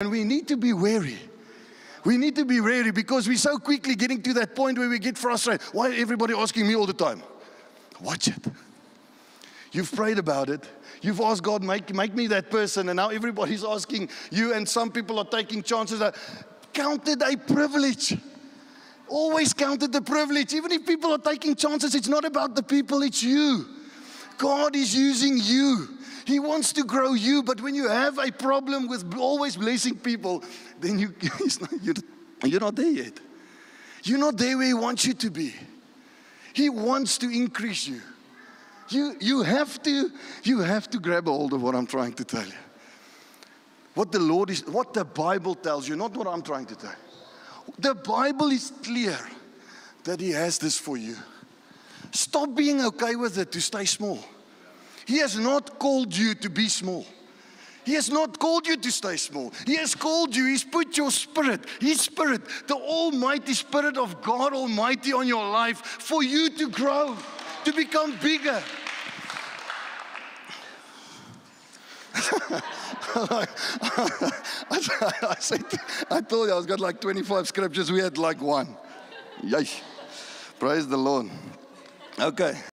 And we need to be wary. We need to be wary because we're so quickly getting to that point where we get frustrated. Why is everybody asking me all the time? Watch it. You've prayed about it. You've asked God, make me that person. And now everybody's asking you, and some people are taking chances. Count it a privilege. Always count it a privilege. Even if people are taking chances, it's not about the people, it's you. God is using you. He wants to grow you, but when you have a problem with always blessing people, then you're not there yet. You're not there where He wants you to be. He wants to increase you. You have to grab a hold of what I'm trying to tell you. What the Bible tells you, not what I'm trying to tell you. The Bible is clear that He has this for you. Stop being okay with it to stay small. He has not called you to be small. He has not called you to stay small. He has called you. He's put your spirit, His Spirit, the Almighty Spirit of God Almighty on your life for you to grow, to become bigger. I told you I was got like 25 scriptures. We had like one. Yay. Praise the Lord. Okay.